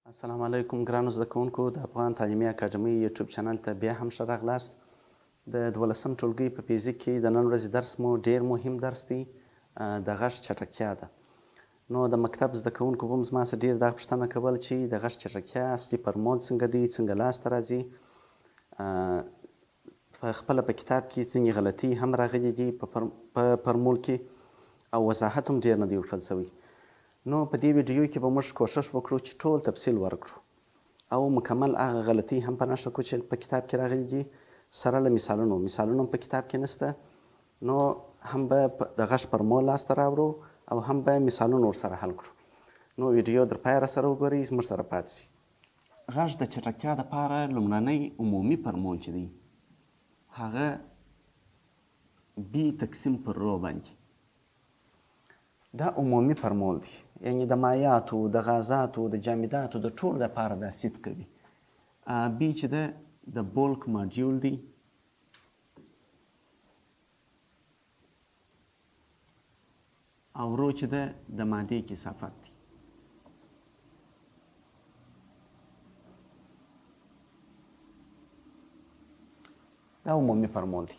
السلام علیکم ګرانو زده کوونکو د افغان تعلیمي اکاډمۍ یوټیوب چینل ته بیا هم ښه راغلاست. د دوولسم ټولګي په فزیک کې د نن ورځې درس مو ډېر مهم درس دی، د غږ چټکتیا ده. نو د مکتب زده کوونکو به هم زما څخه ډېر دا پوښتنه کول چې د غږ چټکتیا اصلي فرمول څنګه دی، څنګه لاسته راځي. په خپله په کتاب کې ځینې غلطۍ هم راغلي دي په فرمول کې او وضاحت هم ډېر نه دی ورکړل شوی. نو په دې ویډیو کې به موږ کوښښ وکړو چې ټول تفصیل ورکړو او مکمل هغه غلطۍ هم په نښه کړو چې په کتاب کې راغلي دي، سره له مثالونو هم په کتاب کې نشته. نو هم به د غږ فرمول لاسته راوړو او هم به مثالونه ورسره حل کړو. نو ویډیو در پایه راسره وګورئ، زموږ سره پاتې شئ. غږ د چټکتیا دپاره لومړنی عمومي فرمول چې دی هغه بي تقسیم پر رو باندې دا عمومي فرمول دی، یعنی د مایعاتو، د غازاتو، د جامداتو د ټولو دپاره دا سید کوي. بي چې ده د بولک ماډیول دی، او رو چې ده د مادې کثافت دی. دا عمومي فرمول دی.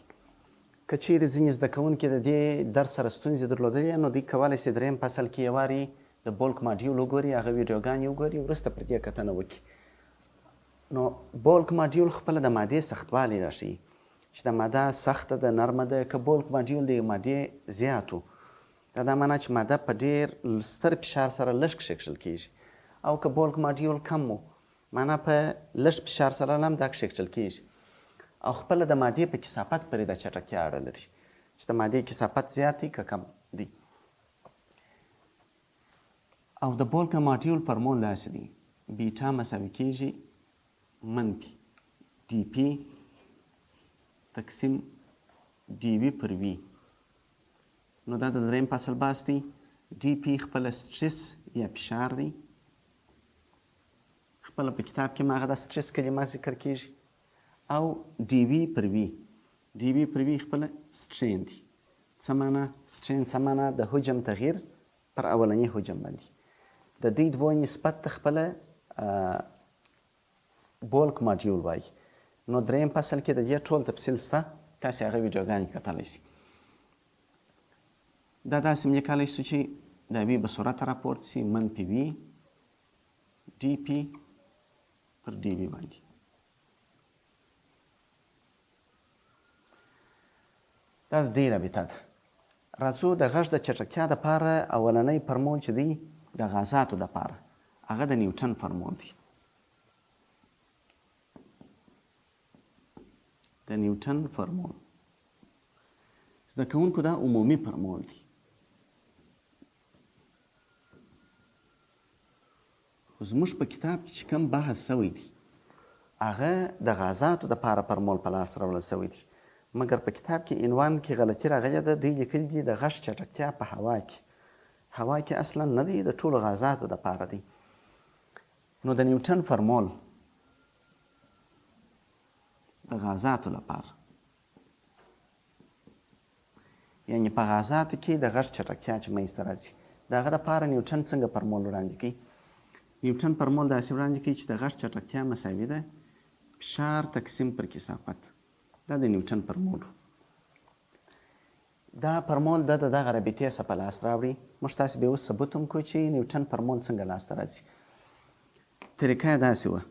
که چیرې ځینې زده کوونکي د دې درس سره ستونزې درلودلې نو دوی کولی شي دریم فصل کې یو وارې د بولک ماډیول وګوري، هغه ویډیوګانې وګوري، وروسته پر دې کتنه وکړي. نو بولک ماډیول خپله د مادې سختوالی راښیي چې د ماده سخته ده، نرمه ده. که بولک ماډیول د مادې زیات و، دا معنا چې ماده په ډېر ستر فشار سره لږ کښېښودل کېږي، او که بولک ماډیول کم و، معنا په لږ فشار سره هم دا کښېښودل کېږي. او خپله د مادې په کثافت پورې د چټکتیا اړه لري چې د مادې کثافت زیات دی که کم دی. او د بولک ماډیول فرمول داسې دی: بیټا مساوي کېږي منفي ډي پي تقسیم ډي وي پر وي. نو دا د دریم فصل بحث دی. ډي پي خپله سټرس یا فشار دی، خپله په کتاب کې هم هغه د سټرس کلمه ذکر کېږي. او ډي وي پر وي، ډي وي پر وي خپله سټرین دی. څه معنا؟ سټرین څه معنا؟ د حجم تغییر پر اولني حجم باندې. د دې دوو نسبت ته خپله بولک ماډیول وایي. نو دریم فصل کې د دې ټول تفصیل شته، تاسې هغه ویډیوګانې کتلی شئ. دا داسې هم لیکلی شو چې د وي به سرعت راپورته شي منفي وي ډي پي پر ډي وي باندې. دا د دې رابطه ده. راځو د غږ د چټکتیا دپاره اولنی فرمول چې دی د غازاتو دپاره هغه د نیوټن فرمول دی. د نیوټن فرمول زده کوونکو دا عمومي فرمول دی، خو زموږ په کتاب کې چې کوم بحث شوی دی هغه د غازاتو دپاره فرمول په لاس راوړل شوی دی. مګر په کتاب کې عنوان کې غلطي راغلې ده، دوی لیکلي دي د غږ چټکتیا په هوا کې. هوا کې اصلا نه دی، د ټولو غازاتو دپاره دی. نو د نیوټن فرمول د غازاتو لپاره، یعنی په غازاتو کې د غږ چټکتیا چې منځته راځي، د هغه دپاره نیوټن څنګه فرمول وړاندې کوي؟ نیوټن فرمول داسې وړاندې کوي چې د غږ چټکتیا مساوي ده فشار تقسیم پر کثافت. دا د نیوټن فرمول. دا فرمول د دغه رابطې څخه په لاس راوړي. موږ تاسې به اوس ثبوت هم کړو چې نیوټن فرمول څنګه لاسته راځي. طریقه یې داسې وه: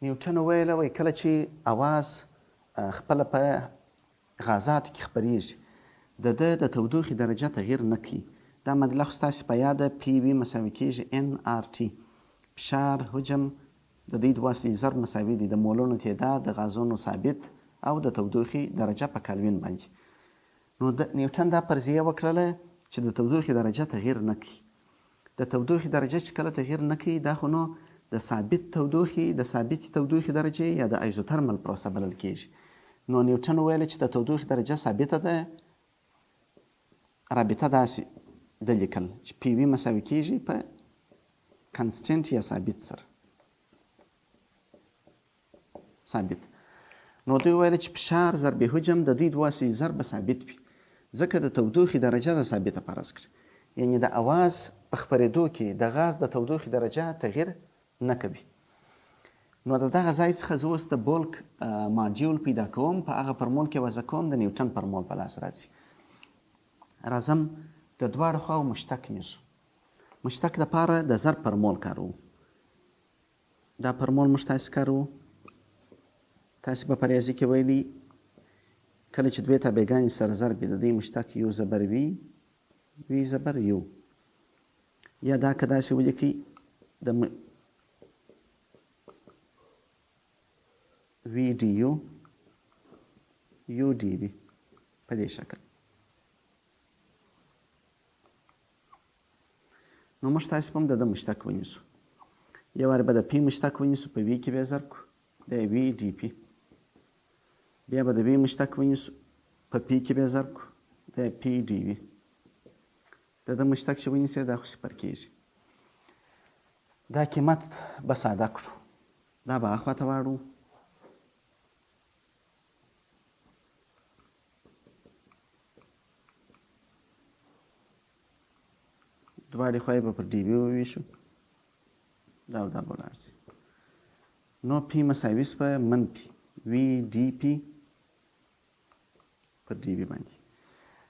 نیوټن وویله وایي کله چې اواز خپله په غازاتو کې خپریږي د ده د تودوخې درجه تغییر نه کوي. دا معادله خو ستاسې په یاده پی وي مساوي کېږي ان آر ټي. فشار، حجم د دوی دوه اصلي ضرب مساوي دي د مولونو تعداد، د غازونو ثابت او د تودوخې درجه په کالوین باندې. نو د نیوټن دا فرضیه وکړله چې د تودوخې درجه تغییر نه کوي. د تودوخې درجه چې کله تغییر نه کوي، دا خو نو د ثابت تودوخې د ثابتې تودوخې درجې یا د ایزوترمل پروسه بلل کېږي. نو نیوټن وویل چې د تودوخې درجه ثابته ده. رابطه داسې د لیکل چې پی وي مساوي کېږي په کنسټنټ یا ثابت سره. ثابت. نو دوی ویل چې فشار ضرب حجم د دوی دوه سي ضرب ثابت وي، ځکه د تودوخې درجه د ثابته فرض کړي. یعنې د اواز په خپرېدو کې د غاز د تودوخې درجه تغییر نه کوي. نو د دغه ځای څخه زه اوس د بولک ماډیول پیدا کوم، په هغه فرمول کې وضع کوم، د نیوټن فرمول په لاس راځي. راځم د دواړو خواو مشتق نیسو. مشتق دپاره د ضرب فرمول کاروو. دا فرمول موږ تاسې کاروو. تاسې به په ریاضي کې ویلي کله چې دوې تابعګانې سره ضرب وي د دوی مشتق یو زبر وي، وي زبر یو. یا دا که داسې ولیکئ د وي ډي یو یو ډي وي په دې شکل. نو موږ تاسې به هم د ده مشتق ونیسو. یو وارې به د پي مشتق ونیسو، په وي کې به یې ضرب کړو، د وي ډي پي. بیا به د وي مشتق ونیسو، په پي کې به یې ضرب کړو، د پي ډي وي. د ده مشتق چې ونیسئ دا خو صفر کېږي. دا قیمت به ساده کړو، دا به هغه خواته واړو. دواړې خواې به پر ډي وي وویشو، دا او دا به ولاړ شي. نو پي مساوي به منفي وي ډي پي پر ډي وي باندې.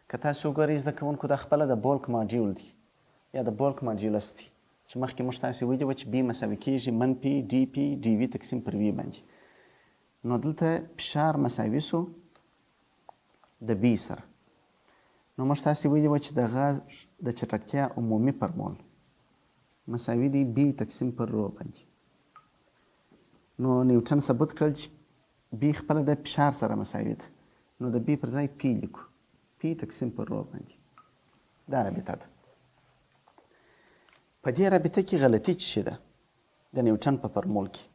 که تاسو وګورئ زده کوونکو دا خپله د بولک ماډیول دی یا د بولک ماډیولس دی چې مخکې موږ تاسې ویلي وه چې بي مساوي کېږي منفي ډي پي ډي وي تقسیم پر وي باندې. نو دلته فشار مساوي سو د بي سره. نو موږ تاسې ویلي وه چې د غاز د چټکتیا عمومي فرمول مساوي دی بي تقسیم پر رو باندې. نو نیوټن ثبوت کړل چې بي خپله د فشار سره مساوي ده. نو د بي پر ځای پي لیکو، پي تقسیم پر رو باندې. دا رابطه ده. په دې رابطه کې غلطي څه شي ده د نیوټن په فرمول کې؟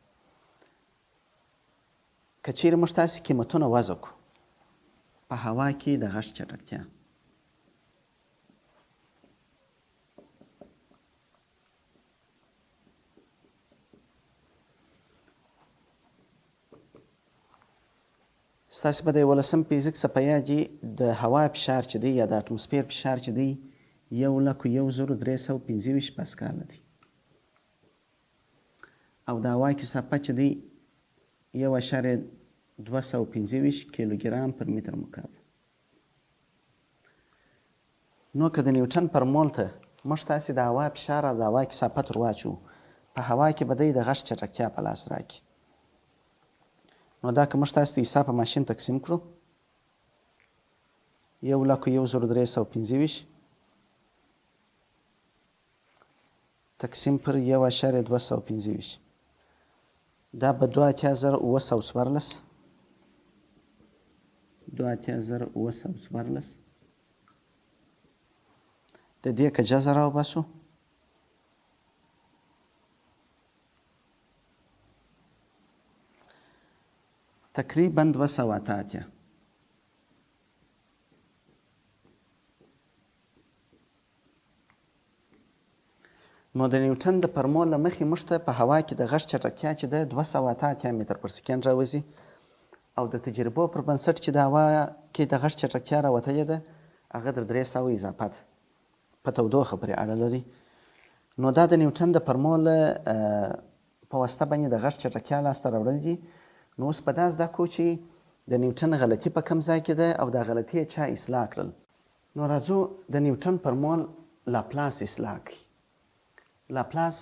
که چیرې موږ تاسې قیمتونه وضع کړو په هوا کې د غږ چټکتیا، ستاسې به د یولسم فزیکس په یاد وي د هوا فشار چې دی یا د اټموسفیر فشار چې دی 1,0325 پاسکاله دی، او د هوا کثافت چې دی 1.215 کیلوګرام پر متر مکعب. نو که د نیوټن فرمول ته موږ تاسې د هوا فشار او د هوا کثافت ور واچوو، په هوا کې به دی د غږ چټکتیا په لاس راکړي. نو دا که موږ تاسې د حساب په ماشین تقسیم کړو 1,0325 تقسیم پر 1.215 دا به 2,914 2,914 د دې که جزا راوباسو تقریبا 288. نو د نیوټن د فرمول له مخې موږ ته په هوا کې د غږ چټکتیا چې ده 288 متر پر سکند راوځي، او د تجربو پر بنسټ چې د هوا کې د غږ چټکتیا راوتلې ده هغه د 300 اضافت په تودوخه پورې اړه لري. نو دا د نیوټن د فرمول په واسطه باندې د غږ چټکتیا لاسته راوړل دي. نو اوس په دا زده کړو چې د نیوټن غلطي په کوم ځای کې ده او دا غلطي یې چا اصلاح کړل. نو راځو د نیوټن فرمول لاپلاس اصلاح کړي. لاپلاس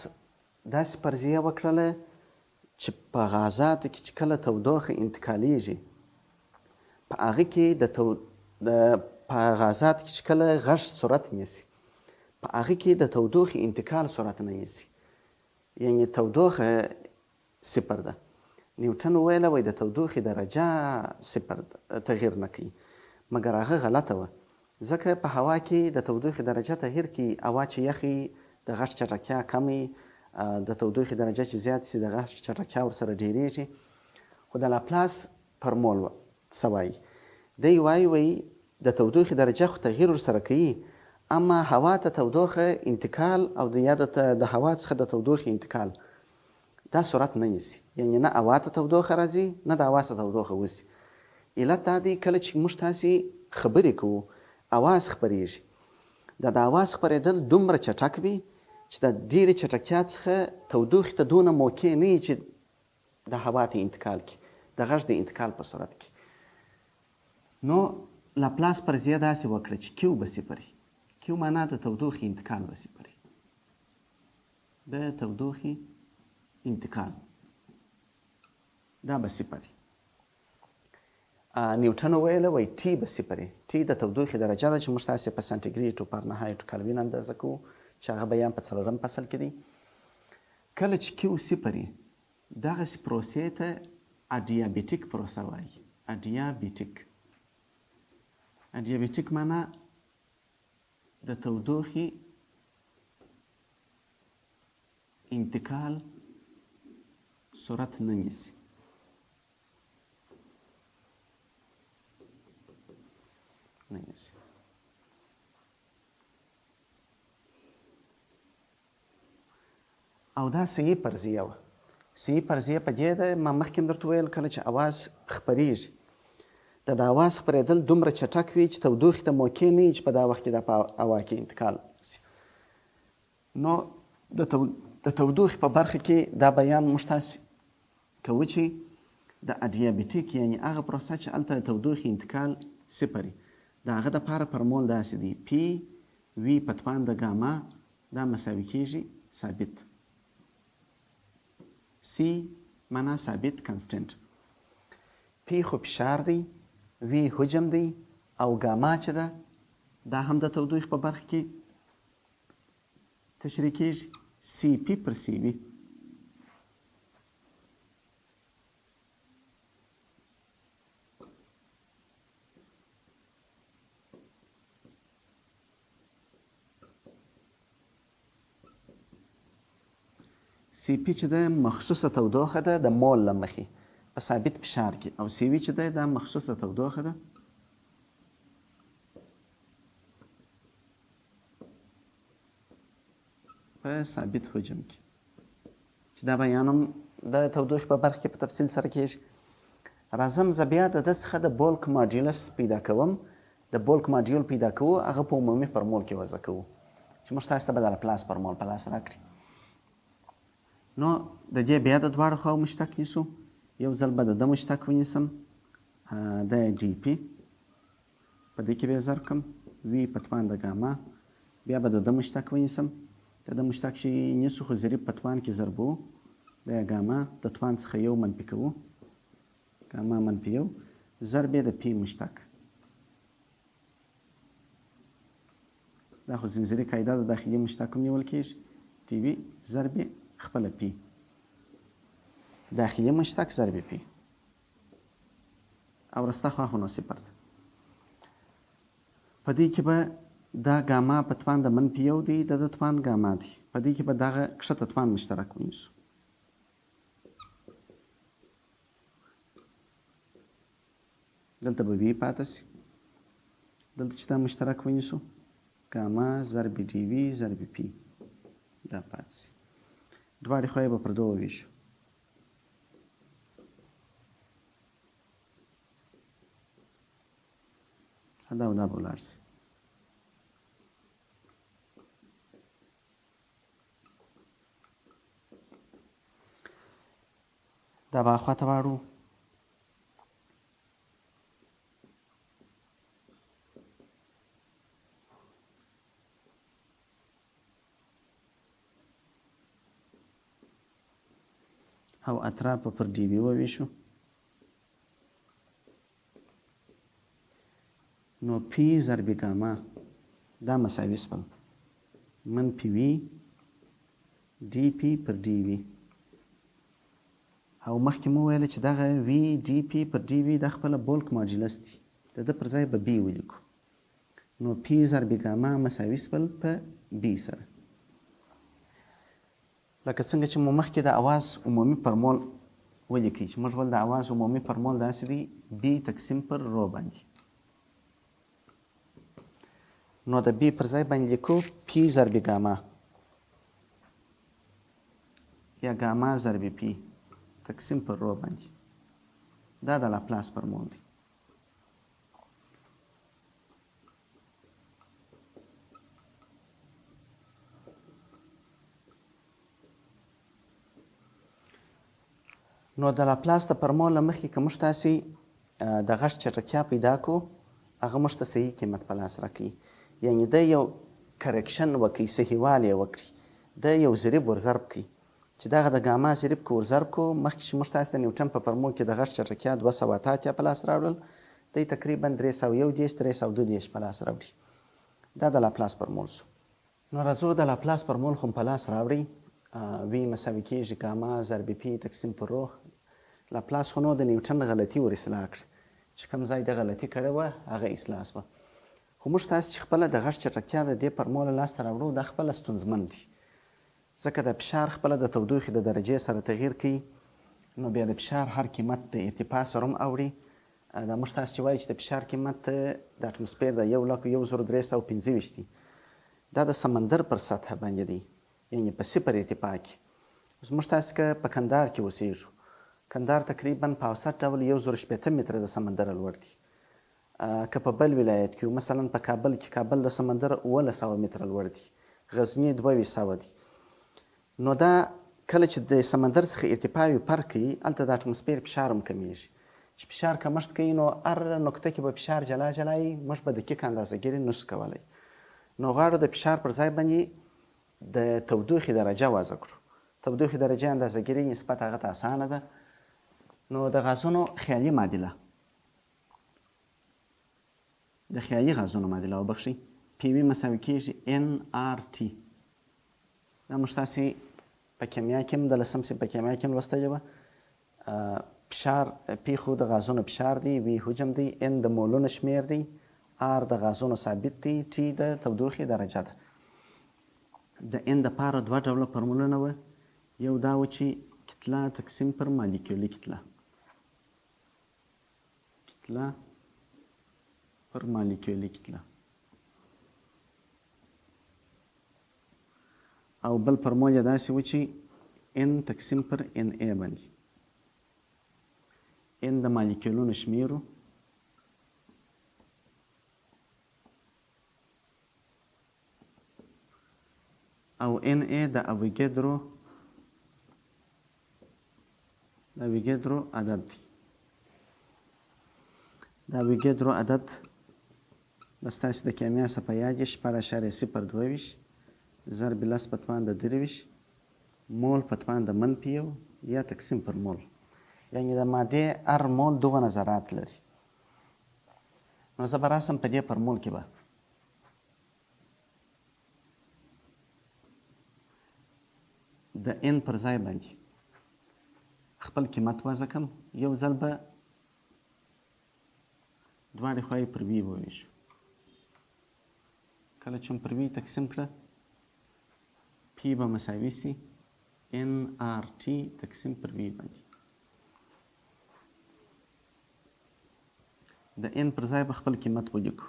داسې فرضیه وکړله چې په غازاتو کې چې کله تودوخه انتقالیږي، په هغه کې په غازاتو کې چې کله غږ صورت نیسي، په هغه کې د تودوخې انتقال صورت نه نیسي، یعنې تودوخه صفر ده. نیوټن وویله وایي د تودوخې درجه صفر تغییر نه کوي، مګر هغه غلطه وه، ځکه په هوا کې د تودوخې درجه تغییر کوي. هوا چې یخي د غږ چټکتیا کمي، د تودوخې درجه چې زیات سي د غږ چټکتیا ورسره ډیریږي. خو د لاپلاس فرمول څه وایي؟ دی وایي د تودوخې درجه خو تغییر ورسره کوي، اما هوا ته تودوخه انتقال او یا د هوا څخه د تودوخې انتقال دا سرعت نه نیسي، یعنې نه هوا ته تودوخه راځي نه د هوا څخه تودوخه وځي. علت دا دی کله چې موږ تاسې خبرې کوو اواز خپرېږي، د اواز خپرېدل دومره چټک وي چې د ډېرې چټکتیا څخه تودوخې ته دونه موقع نه وي چې د هوا ته انتقال کړي، د غږ د انتقال په صورت کې. نو لاپلاس فرضیه داسې وکړه چې کیو به صفر وي. کیو معنا د تودوخې انتقال به صفر وي، د تودوخې انتقال دا به صفر وي. نیوټن وویله وایي ټي به صفر وي. ټي د تودوخې درجه ده چې موږ تاسې په سانټیګریډ او فارنهایټ او کلوین اندازه کوو چې هغه بیان په 4 فصل کې دی. کله چې کیو صفر وي دغسې پروسې ته اډیابیټیک پروسه وایي. اډیابیټیک معنا د تودوخې انتقال سرعت نه نیسي. او دا صحیح فرضیه وه. صحیح فرضیه په دې ده ما مخکې هم درته ویل کله چې اواز خپرېږي د اواز خپرېدل دومره چټک وي چې تودوخې ته موقع نه وي چې په دا وخت کې دا په هوا کې انتقال شي. نو د تودوخې په برخه کې دا بیان موږ تاسې کوو چې د اډیابیټیک یعنې هغه پروسه چې هلته د تودوخې انتقال صفر وي د هغه دپاره فرمول داسې دی پی وي په توان د ګاما دا مساوي کېږي ثابت. سی معنا ثابت کنسټنټ، پی خو فشار دی، وی حجم دی او ګاما چې ده دا هم د تودوخې په برخه کې تشریح کېږي. سی پی پر سی وي. سی پی چې ده مخصوصه تودوخه ده د مول له مخې په ثابت فشار کې، او سی وي چې ده دا مخصوصه تودوخه ده په ثابت حجم کې چې دا بیان هم د تودوخې په برخه کې په تفصیل سره کېږي. راځم زه بیا د ده څخه د بولک ماډیولس پیدا کوم. د بولک ماډیول پیدا کوو هغه په عمومي فرمول کې وضع کوو چې موږ تاسو ته به د لاپلاس فرمول په لاس راکړي. نو د دې بیا د دواړو خواو مشتق نیسو. یو ځل به د ده مشتق ونیسم د ډي پي په دې کې به یې ضرب کړم وي په توان د ګاما. بیا به د ده مشتق ونیسم. د ده مشتق چې نیسو خو ضریب په توان کې ضربو د ګاما د توان څخه یو منفي کوو ګاما منفي یو ضرب یې د پي مشتق. دا خو زنځیري قاعده د داخلي مشتق هم نیول کېږي ټي وي ضرب خپله پی داخلي مشتق ضرب پی او رسته خوا خو نو صفر ده. په دې کې به دا ګاما په توان د منفي یو دی د توان ګاما دی. په دې کې به دغه کښته توان مشترک ونیسو. دلته به وي پاته سي. دلته چې دا مشترک ونیسو ګاما ضرب ډي وي ضرب پی دا پاته سي. دواړې خوا یې به پر دوه وویشو. دا او دا به ولاړ سي. دا به خواته واړو. او اطراف پر ډي وي وویشو. نو پی ضرب ګاما دا مساوي شول منفي وي ډي پی پر ډي وي. او مخکې مو ویله چې دغه وي ډي پی پر ډي وي دا خپله بولک ماډیولس دی. د ده پر ځای به بي ولیکو. نو پی ضرب ګاما مساوي شول په بي سره. لکه څنګه چې مو مخکې د اواز عمومي فرمول ولیکئ چې موږ ول د اواز عمومي فرمول داسې دی بي تقسیم پر رو باندې. نو د بي پر ځای باندې لیکو پي ضرب ګاما یا ګاما ضرب پی تقسیم پر رو باندې دا د لاپلاس فرمول دی. نو د لاپلاس د فرمول له مخکې که موږ تاسې د غږ چټکتیا پیدا کړو هغه موږ ته صحیح قیمت په لاس راکوي. یعنې د یو کرکشن وکړي، صحیحوالی یې وکړي، د یو ضریب ور ضرب کړي چې دغه د ګاما ضریب که ور ضرب کړو مخکې چې موږ تاسې د نیوټن په فرمول کې د غږ چټکتیا 288 په لاس راوړل دی تقریبا 310 332 په لاس راوړي. دا د لاپلاس فرمول شو. نو راځو د لاپلاس فرمول خو په لاس راوړئ. وی مساوي کېږي ګاما ضرب پی تقسیم پر رو. لاپلاس خو نو د نیوټن غلطي ور اصلاح کړه چې کوم ځای د غلطي کړې وه هغه اصلاح شوه. خو موږ تاسې چې خپله د غږ چټکتیا د دې فرمول لاسته راوړو دا خپله ستونزمن دي، ځکه د فشار خپله د تودوخې د درجې سره تغییر کوي. نو بیا د فشار هر قیمت د ارتفاع سره هم اوړي. دا موږ تاسې چې وایي چې د فشار قیمت د اتموسفیر د 1,1325 دی، دا د سمندر پر سطحه باندې دی، یعنې په 0 ارتفاع کې. اوس موږ تاسې که په کندهار کې اوسېږو، کندهار تقریبا په اوسط ډول 1,080 متره د سمندر لوړ دی. که په بل ولایت کې مثلا په کابل کې، کابل د سمندر 1900 متره لوړ دی، غزني 2200 دی. نو دا کله چې د سمندر څخه ارتفاع فرق کوي هلته د اتموسفیر فشار هم کمیږي. چې فشار کمښت کوي نو هر نقطه کې به فشار جلا جلا وي، موږ به دقیق اندازهګیري نشو کولی. نو غواړو د فشار پر ځای باندې د تودوخې درجه وضع کړو. تودوخې درجه اندازهګیري نسبت هغه ته اسانه ده. نو د غازونو خیالي معادله، د خیالي غازونو معادله وبخښئ، پی وي مساوي کېږي ان آر ټي. دا موږ تاسې په کیمیا کې هم د لسم صنف په کیمیا کې هم لوستلې وه. فشار پی خو د غازونو فشار دی، وی حجم دی، ان د مولونو شمیر دی، آر د غازونو ثابت دی، ټي د تودوخې درجه ده. د ان دپاره 2 ډوله فرمولونه وه. یو دا و چې کتله تقسیم پر مالیکولي کتله، کتله پر مالیکولي کتله، او بل فرمول یې داسې و چې ان تقسیم پر ان ای باندې، ان د مالیکولونو شمیرو او ان ای د اویګیدرو عدد دی. د اویګیدرو عدد بس تاسې د کیمیا څخه په یاد یې 6.022 ضرب لس په توان د 23 مول په توان د -1 یا تقسیم پر مول. یعنې د مادې هر مول 2 نظرات لري. نو زه به راسم په دې فرمول کې به د ان پر ځای باندې خپل قیمت وضع کړم. یو ځل به دواړې خواوې پر وي وویشو. کله چې پر وي تقسیم کړه پی به مساوي سي ان آر ټي تقسیم پر وي باندې. د ان پر ځای به خپل قیمت ولیکو،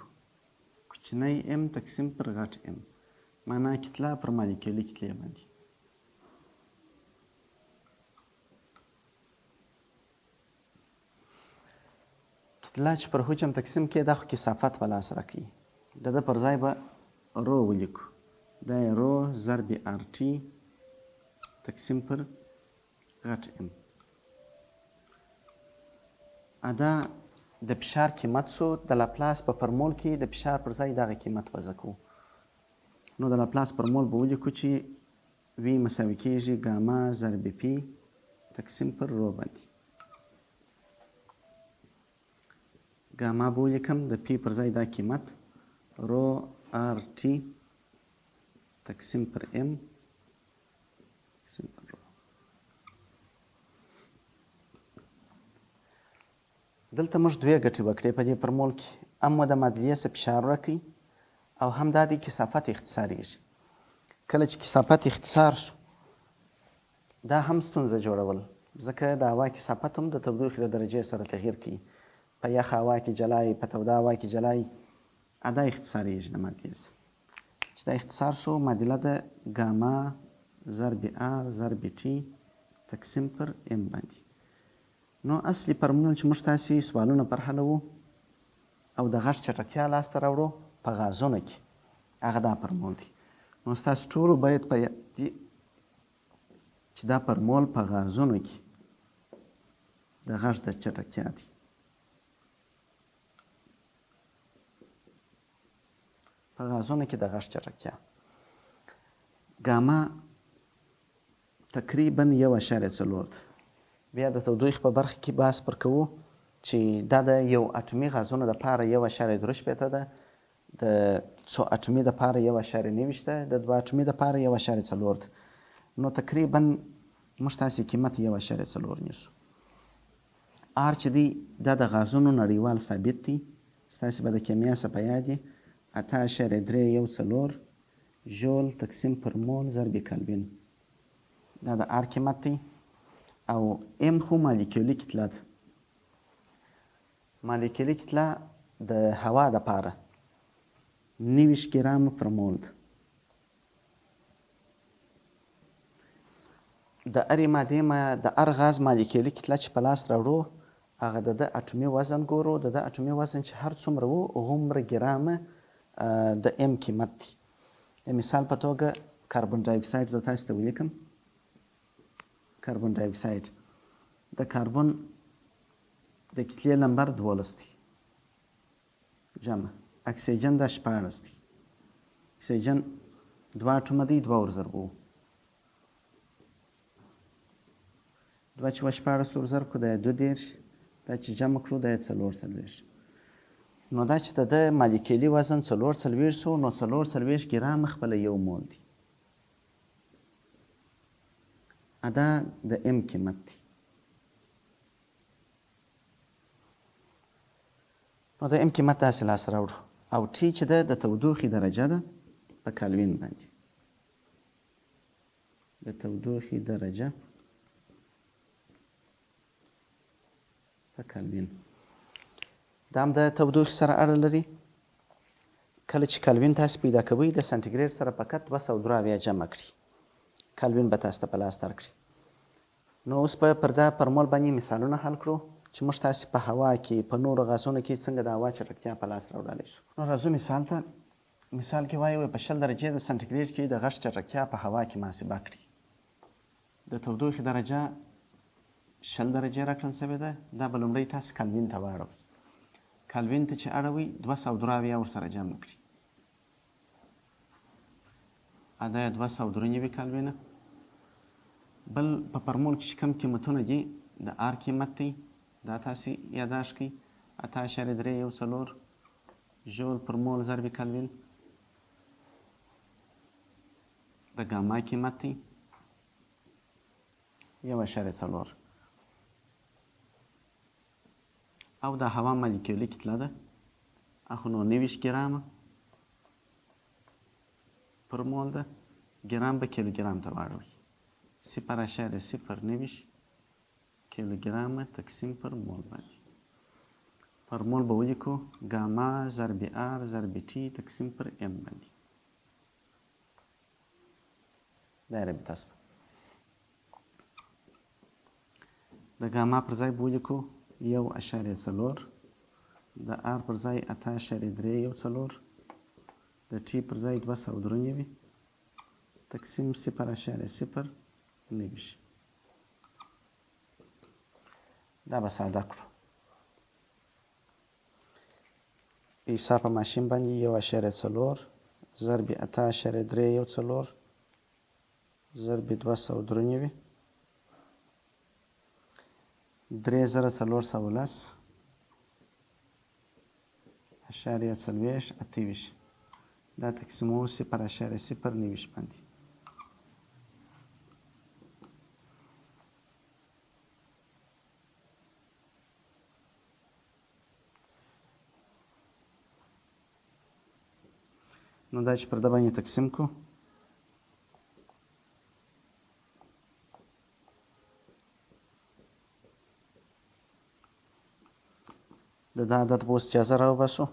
کوچنی ام تقسیم پر غټ ام، معنا کتله پر مالیکولي کتلې باندې. کتله چې پر حجم تقسیم کې دا خو کثافت په لاس راکوي، د ده پر ځای به رو ولیکو. دا یې رو ضرب آر ټي تقسیم پر غټ ام. دا د فشار قیمت سو. د لاپلاس په فرمول کې د فشار پر ځای دغه قیمت وضع کوو. نو د لاپلاس فرمول به ولیکو چې وی مساوي کېږي ګاما ضرب پی تقسیم پر رو باندې. ګاما به ولیکم د پی پر ځای دا قیمت رو آر ټي تقسیم پر ام تقسیم پر رو. دلته موږ 2 ګټې وکړې په دې فرمول کې، هم مو د معادلې څخه فشار راکوي او هم دا د کثافت اختصاریږي. کله چې کثافت اختصار سو دا هم ستونزه جوړول، ځکه د هوا کثافت هم د تودوخې د درجې سره تغییر کوي. په یخه هوا کې جلای، په توده هوا کې جلای. دا اختصاریږي د معادلې څخه. چې دا اختصار سو معادله د ګاما ضرب آر ضرب ټي تقسیم پر ام باندې. نو اصلي فارمول چې موږ تاسې سوالونه پر حلوو او د غږ چټکتیا لاسته راوړو په غازونو کې، هغه دا فارمول دی. نو ستاسو ټولو باید په یاد وي چې دا فارمول په غازونو کې د غږ د چټکتیا دی. په غازونو کې د غږ چټکتیا ګاما تقریبا 1.4 ده. بیا د تودوخې په برخه کې بحث پر کوو چې دا د یو اټومي غازونو دپاره 1.3 ده، د څو اټومي دپاره 1.9 ده، د 2 اټومي دپاره 1.4 ده. نو تقریبا موږ تاسې قیمت 1.4 نیسو. آر چې دی دا د غازونو نړیوال ثابت دی. ستاسې به د کیمیا څه په یاد وي 8.314 ژول تقسیم پر مول ضرب کلوین. دا د آر قیمت دی. او ام خو مالیکولي کتله ده. مالیکولي کتله د هوا دپاره 90 ګرام پر مول ده. د هرې مادې د هر غاز مالیکولي کتله چې په لاس راوړو هغه د ده اټومي وزن ګورو. د ده اټومي وزن چې هر څومره و هغومره ګرامه د ام قیمت دی. د مثال په توګه کاربن ډای اکساید زه تاسې ته ولیکم. کاربن ډای اکساید د کاربن د کتلې نمبر 12 دی جمع. اکسیجن دا 14 دی. اکسیجن 2 اټومه دی 2 ورضربو 2 چې 14 ورضرب کړو دا 22 دا چې جمع کړو دا 44. نو دا چې د ده مالیکولي وزن 44 سو نو 44 ګرام خپله یو مول دی. دا د ام قیمت دی. نو د ام قیمت داسې لاسته راوړو. او ټي چې ده د تودوخې درجه ده په کلوین باندې. د تودوخې درجه په کلوین دا هم د تودوخې سره اړه لري. کله چې کلوین تاسې پیدا کوئ د سنټیګریډ سره فقط 203 جمع کړي کلوین به تاسو ته په لاس درکړي. نو اوس به پر دا فارمول باندې مثالونه حل کړو چې موږ تاسې په هوا کې په نورو غازونو کې څنګه د هوا چټکتیا په لاس راوړلی شو. نو راځو مثال ته. مثال کې وایو په 20 درجې د سنټیګریډ کې د غږ چټکتیا په هوا کې محاسبه کړي. د تودوخې درجه 20 درجې راکړل شوې ده. دا به لومړی تاسې کلوین ته واړوئ. کلوین ته چې اړوئ 203 ورسره جمع کړي. دا 203 کلوینه. بل په فارمول کې چې کوم قیمتونه دي د آر قیمت دی دا تاسې یاداشت کړئ 8.314 ژول پر مول ضرب کلوین. د ګاما قیمت دی 1.4 او د هوا مالیکولي کتله ده اخو نو 90 ګرامه پر مول ده. ګرام به کیلوګرام ته واړوئ 0.090 کیلوګرامه تقسیم پر مول باندې. فارمول به ولیکو ګاما ضرب آر ضرب ټي تقسیم پر ام باندې. دا یې رابطه شوه. د ګاما پر ځای به ولیکو 1.4 د آر پر ځای 8.314 د ټي پر ځای 203 تقسیم 0.090. دا به ساده کړو. حساب په ماشین باندې 1.4 ضرب 8.314 ضرب 203 3410 اشاریه 28 دا تقسیمو 0.090 باندې. نو دا چې پر ده باندې تقسیم کړو د دا عدد به اوس اجازه راوباسو.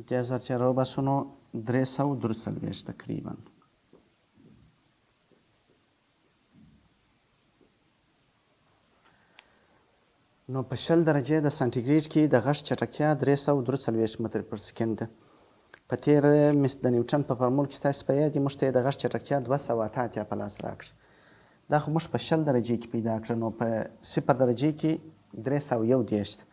دې زرچې راوباسو نو 343 تقریبا. نو په 20 درجې د سانتیګریډ کې د غږ چټکتیا 343 متر پر سکند ده. په تېره مس د نیوټن په فورمول کې ستاسې په یاد دي موږ ته یې د غږ چټکتیا 288 په لاس راکړه. دا خو موږ په 20 درجې کې پیدا کړه، نو په 0 درجې کې 341 ده.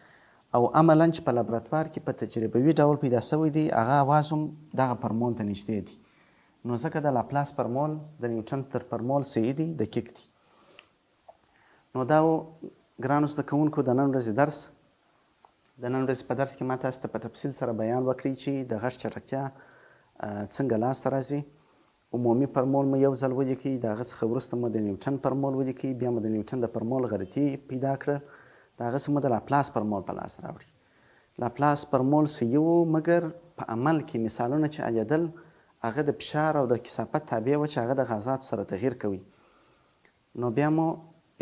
او عملاً چې په لابراتوار کې په تجربوي ډول پیدا شوی دی هغه اواز هم دغه فرمول ته نږدې دی. نو ځکه د لاپلاس فرمول د نیوټن تر فرمول صحیح دی، دقیق دی. نو دا ګرانو زده کوونکو د نن ورځې درس. د نن ورځې په درس کې ما تاسو ته په تفصیل سره بیان وکړی چې د غږ چټکتیا څنګه لاسته راځي. عمومي فرمول مو یو ځل ولیکئ، د هغه څخه وروسته مو د نیوټن فرمول ولیکئ، بیا مو د نیوټن د فرمول غلطي پیدا کړه، د هغه څخه مو د لاپلاس فرمول په لاس راوړي. لاپلاس فرمول صحیح و، مګر په عمل کې مثالونه چې الیدل هغه د فشار او د کثافت تابع و چې هغه د غازاتو سره تغییر کوي. نو بیا مو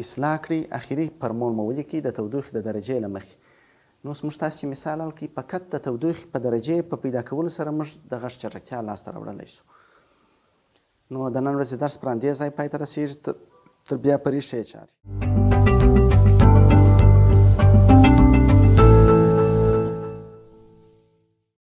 اصلاح کړي، اخري فرمول مو ولیکئ د تودوخې د درجې له مخې. نو اوس موږ تاسې مثال حل کړئ، فقط د تودوخې په درجې په پیدا کولو سره موږ د غږ چټکتیا لاسته راوړلی شو. نو د نن ورځې درس پر همدې ځای پای ته رسېږي. تر بیا پرې ښې چارې.